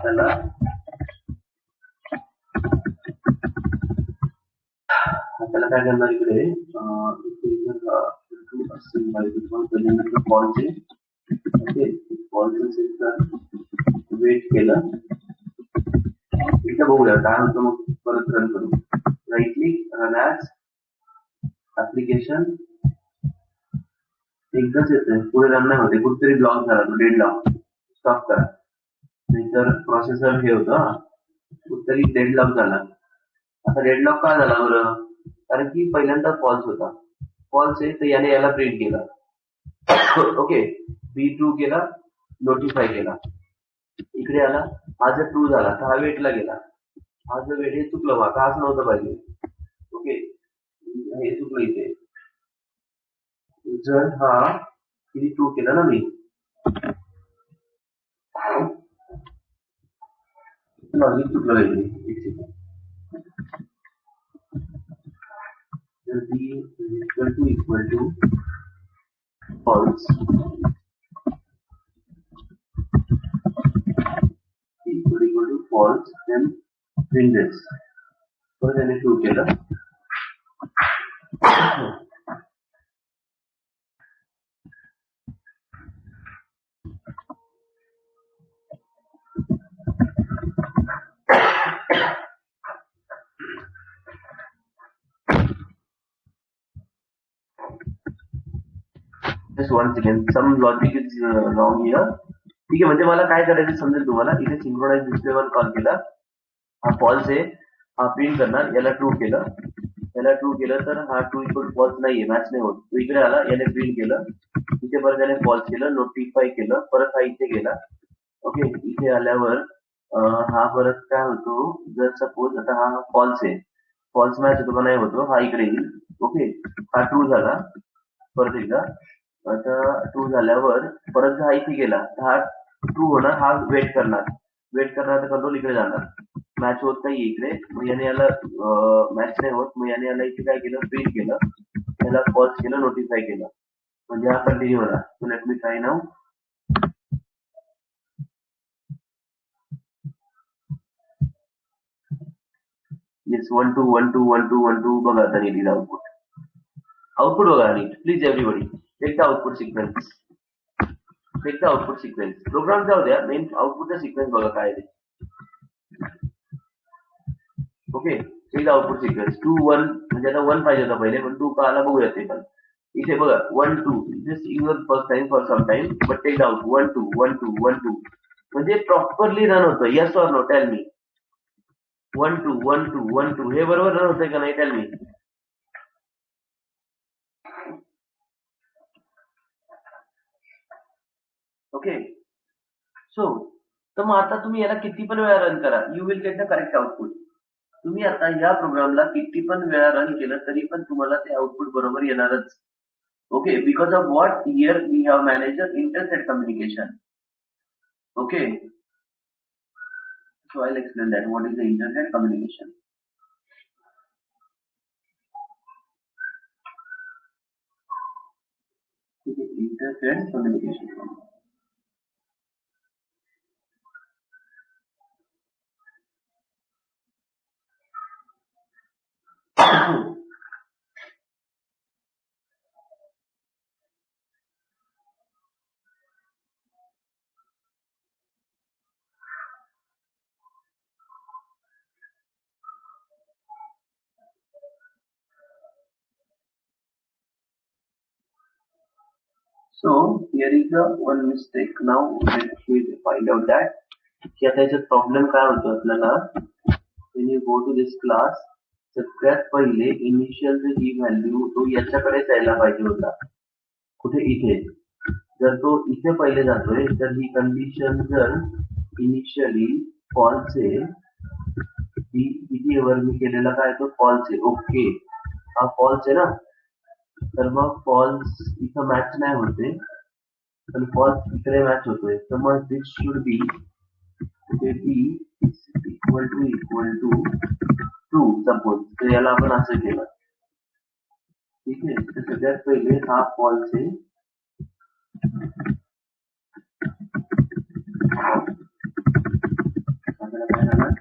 S1: त्याला काय करणार, इकडे फॉल्स आहे. ओके, फॉल्स असेल तर वेट केलं. इथं बघूया काय होतं, मग परत रन करू. Right click, run as application. एकदाच येतोय, पुढे रन नाही होते, कुठेतरी ब्लॉक झाला, तो डेड लॉक. स्टॉप करा, नाहीतर प्रोसेसर हे होतं, कुठेतरी डेड लॉक झाला. आता डेड लॉक का झाला बरं, कारण की पहिल्यांदा फॉल्स होता. फॉल्स आहे तर याने याला प्रिंट केला. ओके, बी ट्रू केला, नोटिफाय केला. इकडे आला, हा जर ट्रू झाला तर हा वेटला गेला. हा जर वेट, हे चुकलं, बा का असं नव्हतं पाहिजे. ओके, हे चुकलं इथे. जर हा किती ट्रू केला ना मी, चुकलं पाहिजे. जर B equal to false equal to false, then print this. So then it will get a just once again some logic is wrong here. ठीक आहे, म्हणजे मला काय करायचं समजेल तुम्हाला. इथे सिंक्रोनाइज डिस्प्लेवर कॉल केला, हा फॉल्स आहे, हा प्रिंट करणार, याला ट्रू केलं, याला ट्रू केलं तर हा ट्रू इक्वल फॉल्स नाहीये, मॅच नाही होत. तो इकडे आला, याने प्रिंट केलं, इथे परत याने फॉल्स केलं, नोटिफाय केलं, परत हा इथे गेला. ओके, इथे आल्यावर हा परत काय होतो, जर सपोज आता हा फॉल्स आहे, फॉल्स मॅच होतो का नाही होतो, हा इकडे येईल. ओके, हा ट्रू झाला, परत एकदा. आता ट्रू झाल्यावर परत हा इथे गेला, हा ट्रू होणार, हा वेट करणार, वेट करणार तर कंट्रोल इकडे जाणार, मॅच होत नाही इकडे. मग याने याला मॅच नाही होत, मग याने याला इथे काय केलं, प्रिंट केलं, याला फॉल्स केलं, नोटिफाय केलं, म्हणजे हा कंटिन्यू होणार. सो लेट मी ट्राय नाऊ. येस 1 2 1 2 1 2 1 2 बघा आता नीट आउटपुट बघा नीट please everybody take the output sequence program जाऊ द्या मेन आउटपुटचा सिक्वेन्स बघा काय आहे okay take the output sequence 2 1 म्हणजे आता 1 पाहिजे होता पहिले पण 2 का आला बघूया ते पण इथे बघा 1 2 just ignore first time for some time but take the out 1 2 1 2 1 2 म्हणजे प्रॉपरली रन होतं yes or no tell me 1 2 1 2 1 2 हे बरोबर रन होतंय का नाही टेल मी ओके सो तर मग आता तुम्ही याला किती पण वेळा रन करा you will get the correct output तुम्ही आता या प्रोग्रामला किती पण वेळा रन केलं तरी पण तुम्हाला ते आउटपुट बरोबर येणारच okay because of what here we have manage internet communication okay so I explain that what is the internet communication internet communication So here is the one mistake. Now let's find out that की आता याच्यात problem काय होतो आपल्याला when you go to this class सगळ्यात पहिले initial ही value तो याच्याकडे जायला पाहिजे होता कुठे इथे जर तो इथे पहिले जातोय तर ही कंडिशन जर इनिशियली फॉल्स आहे ही किती वर मी केलेला काय तो फॉल्स आहे ओके हा फॉल्स आहे ना तर मग फॉल्स इथं मॅच नाही होते पण फॉल्स इकडे मॅच होतोय तर मग this should be equal to two suppose तर याला आपण असं केलं ठीक आहे तर सगळ्यात पहिले हा फॉल्स आहे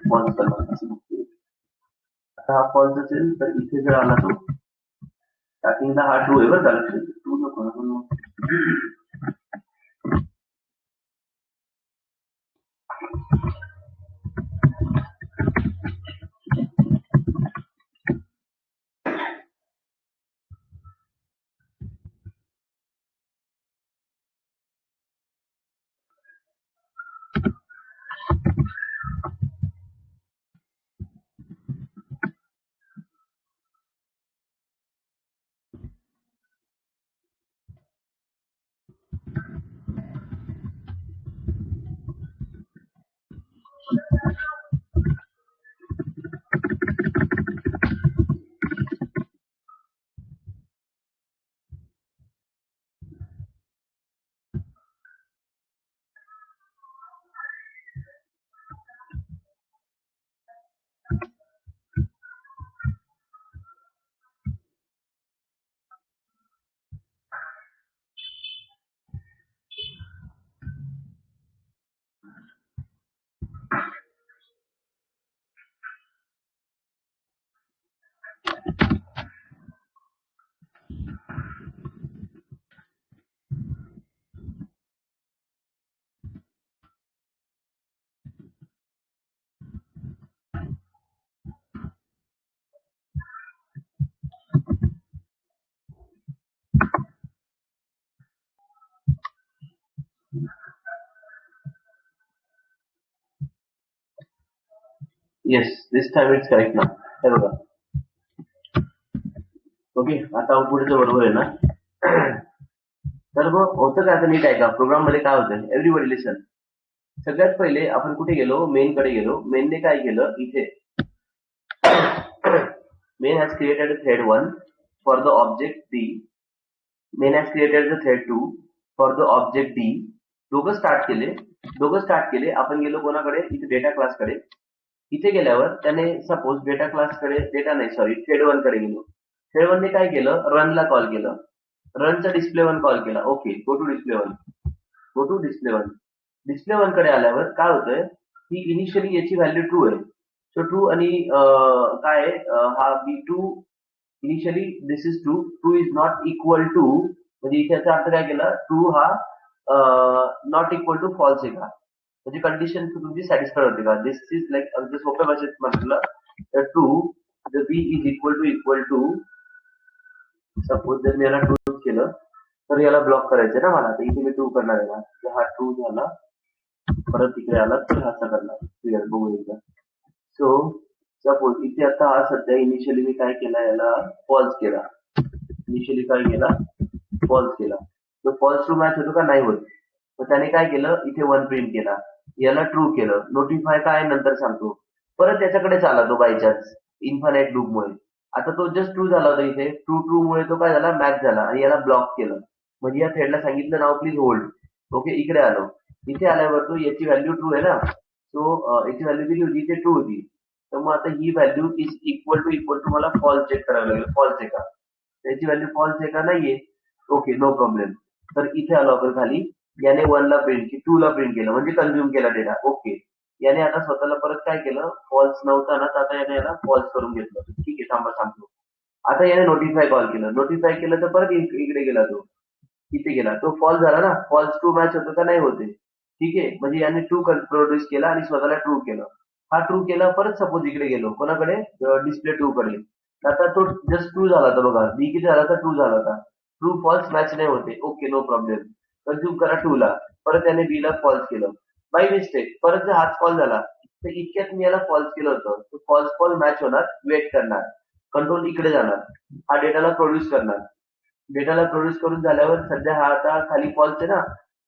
S1: फॉल्स करणार असं बघतोय आता हा फॉल्स असेल तर इथे जर आला तो स्टार्टिंगला हा टू आहे बरं का लक्षात टू नको yes this time it's correct ना हे बघा ओके आता आउटपुटचं बरोबर आहे ना तर मग होतं काय आता नीट आहे का प्रोग्राम मध्ये काय होतं एव्हरीबडी लिसन सगळ्यात पहिले आपण कुठे गेलो मेन कडे गेलो मेनने काय केलं इथे main has created thread 1 for the object D main has created the thread 2 for the object D दोघं स्टार्ट केले आपण गेलो कोणाकडे इथे डेटा क्लासकडे इथे गेल्यावर त्याने सपोज डेटा क्लासकडे डेटा नाही सॉरी थ्रेड 1 कडे गेलो थ्रेड 1 ने काय केलं रनला कॉल केलं रनचा डिस्प्ले 1 कॉल केला okay go to display 1 display 1 कडे आल्यावर काय होतंय ही इनिशियली याची व्हॅल्यू ट्रू आहे सो ट्रू आणि काय आहे, हा B2 initially this is true, true is not equal to, म्हणजे इथे याचा अर्थ काय केला, ट्रू हा नॉट इक्वल टू फॉल्स आहे का, म्हणजे कंडिशन तुमची सॅटिस्फाय होते का. दिस इज लाईक अगदी सोप्या भाषेत म्हटलं तर ट्रू जर B is equal to suppose जर मी याला ट्रू केलं तर याला ब्लॉक करायचं ना मला, तर इथे मी ट्रू करणार आहे ना, तर हा ट्रू झाला, परत इकडे आला तर असा करणार. क्लिअर, बघू एकदा. सो सपोज इथे आता हा सध्या इनिशियली मी काय केला, याला फॉल्स केला, इनिशियली काय केला, फॉल्स केला. तो फॉल्स ट्रू मॅच होतो का, नाही होत. तर त्याने काय केलं, इथे 1 प्रिंट केला, याला ट्रू केलं, नोटिफाय काय नंतर सांगतो. परत त्याच्याकडेच आला तो बाय चान्स इन्फानाइट लूपमुळे. आता तो जस्ट ट्रू झाला होता इथे, ट्रू ट्रू मुळे तो काय झाला, मॅच झाला आणि याला ब्लॉक केलं. म्हणजे या थ्रेडला सांगितलं नाव प्लीज होल्ड. ओके, इकडे आलो, इथे आल्यावर तो याची व्हॅल्यू ट्रू आहे ना, सो याची व्हॅल्यू किती होती, इथे ट्रू होती. तर मग आता ही व्हॅल्यू इज इक्वल टू मला फॉल्स चेक करावं लागेल, फॉल्स आहे का, त्याची व्हॅल्यू फॉल्स आहे का, नाहीये. Okay, no problem. तर इथे आलो आपण खाली, याने 1 ला प्रिंट की 2 ला प्रिंट केलं, म्हणजे कन्झ्युम केला डेटा. ओके, याने आता स्वतःला परत काय केलं, फॉल्स नव्हता ना, तर आता याने याला फॉल्स करून घेतलं. ठीक आहे, थांबा सांगतो. आता याने नोटिफाय कॉल केलं, नोटिफाय केलं तर परत इकडे गेला तो, इथे गेला, तो फॉल्स झाला ना, फॉल्स ट्रू मॅच होतं का, नाही होते. ठीक आहे, म्हणजे याने ट्रू प्रोड्यूस केला आणि स्वतःला ट्रू केलं. हा ट्रू केला, परत सपोज इकडे गेलो कोणाकडे, डिस्प्ले ट्रू कडे. आता तो जस्ट ट्रू झाला होता बघा, बी किती झाला होता, ट्रू झाला होता. ट्रू फॉल्स मॅच नाही होते. Okay, no problem. कन्झ्युम करा 2 ला, परत त्याने बी ला फॉल्स केलं बाय मिस्टेक, परत जर हाच कॉल झाला तर इतक्यात मी याला फॉल्स केलं होतं, तो फॉल्स कॉल मॅच होणार, वेट करणार, कंट्रोल इकडे जाणार, हा डेटाला प्रोड्यूस करणार. डेटाला प्रोड्यूस करून झाल्यावर सध्या हा आता खाली फॉल्स आहे ना,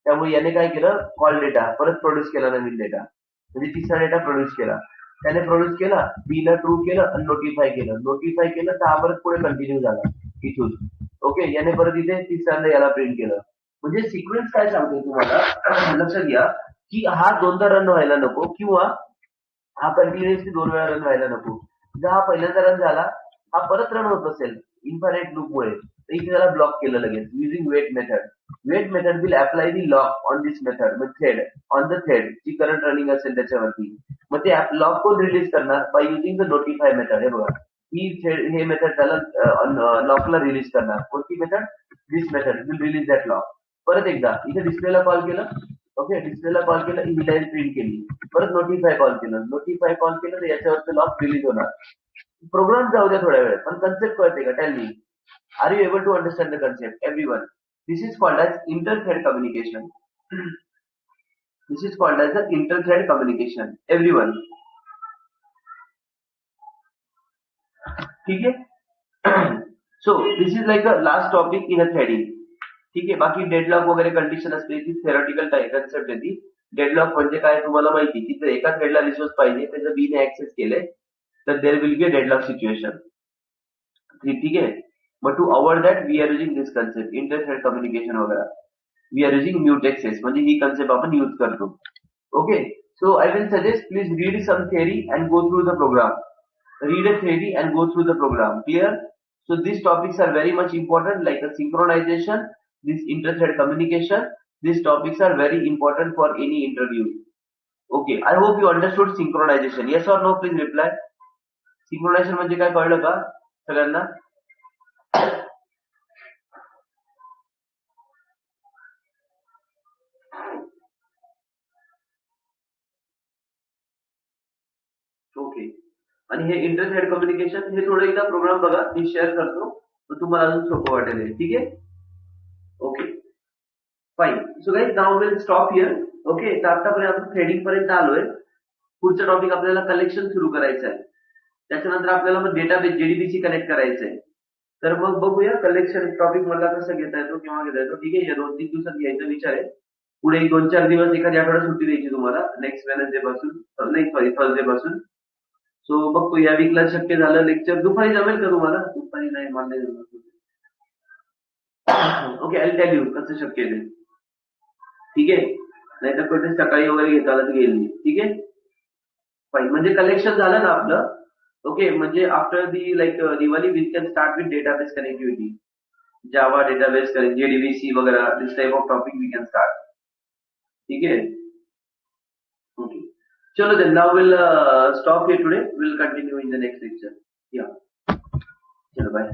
S1: त्यामुळे याने काय केलं, कॉल डेटा परत प्रोड्यूस केला, नवीन डेटा, म्हणजे तिसरा डेटा प्रोड्यूस केला. त्याने प्रोड्यूस केला, बी ला ट्रू केलं आणि नोटिफाय केलं, नोटिफाय केलं तर हा परत पुढे कंटिन्यू झाला इथून. ओके, याने परत इथे तिसऱ्यांदा याला प्रिंट केलं. म्हणजे सिक्वेन्स काय सांगतोय तुम्हाला लक्षात घ्या, की हा दोनदा रन व्हायला नको, किंवा हा कंटिन्युअसली 2 वेळा रन व्हायला नको. जर हा पहिल्यांदा रन झाला, हा परत रन होत असेल इन्फानाइट लूपमुळे, तर इथे त्याला ब्लॉक केलं लगेच using wait method. Wait method will apply the lock on this method, मग थ्रेड ऑन द थ्रेड जी करंट रनिंग असेल त्याच्यावरती. मग ते लॉक कोण रिलीज करणार, by using the notify method. हे बघा, ही हे मेथड त्याला लॉकला रिलीज करणार. कोणती method, this method will release that lock. परत एकदा इथे डिस्प्लेला कॉल केलं, ओके, डिस्प्लेला कॉल केलं, ही लाईन प्रिंट केली, परत नोटिफाय कॉल केलं, नोटिफाय कॉल केलं तर याच्यावरचं लॉक रिलीज होणार. प्रोग्राम जाऊ द्या थोड्या वेळ, पण कन्सेप्ट कळते का, tell me, are you able to understand the concept everyone. This is called as inter-thread communication. This is called as the inter-thread communication everyone. ठीक आहे. So this is like a last topic in a threading. ठीक आहे, बाकी deadlock वगैरे condition असते ती theoretical concept आहे ती. डेडलॉक म्हणजे काय तुम्हाला माहिती, की जर एका थ्रेडला रिसोर्स पाहिजे, त्याचं बीने ऍक्सेस केले तर there will be a deadlock situation. ठीक आहे, but to avoid that we are using this concept inter thread communication वगैरे. वी आर युजिंग म्यूटेक्सेस, म्हणजे ही कन्सेप्ट आपण यूज करतो. Okay, so I will suggest please read some theory and go through the program. Read a theory and go through the program. Clear? So these topics are very much important, like the synchronization, this inter-thread communication. These topics are very important for any interview. Okay, I hope you understood synchronization. Yes or no? Please reply. Synchronization म्हणजे काय, कळलं का सगळ्यांना? Okay, आणि हे inter-thread communication हे थोडं एकदा programme बघा, मी share करतो, तर तुम्हाला अजून सोपं वाटेल. ठीक आहे. Okay, fine. So guys now will stop here. Okay, तर आतापर्यंत आपण थ्रेडिंग पर्यंत आलोय. पुढचा टॉपिक आपल्याला कलेक्शन सुरू करायचं आहे. त्याच्यानंतर आपल्याला मग डेटाबेस जेडीबीसी कनेक्ट करायचं आहे. तर मग बघूया कलेक्शन टॉपिक मला कसं घेता येतो, केव्हा घेता येतो. ठीक आहे, या 2-3 दिवसात घ्यायचा विचार आहे. पुढे 2-4 दिवस एखाद्या आठवड्यात सुट्टी द्यायची तुम्हाला, नेक्स्ट वेनसडे पासून, नाही सॉरी थर्सडे पासून. सो बघतो या वीकला शक्य झालं लेक्चर दुपारी जमेल का तुम्हाला, दुपारी नाही मला जमत. ओके, आय टेल यू कसं शक्य आहे ते. ठीक आहे, नाहीतर कुठे सकाळी वगैरे घेता आलं तर घेईल मी. ठीक आहे, फाईन. म्हणजे कलेक्शन झालं ना आपलं. ओके, म्हणजे after the like Diwali we can start with database connectivity, Java database connect, JDBC वगैरह, this type of topic we can start. ठीक आहे. Okay, Chalo then, now we'll stop here today. We'll continue in the next lecture. Yeah. Chalo, bye.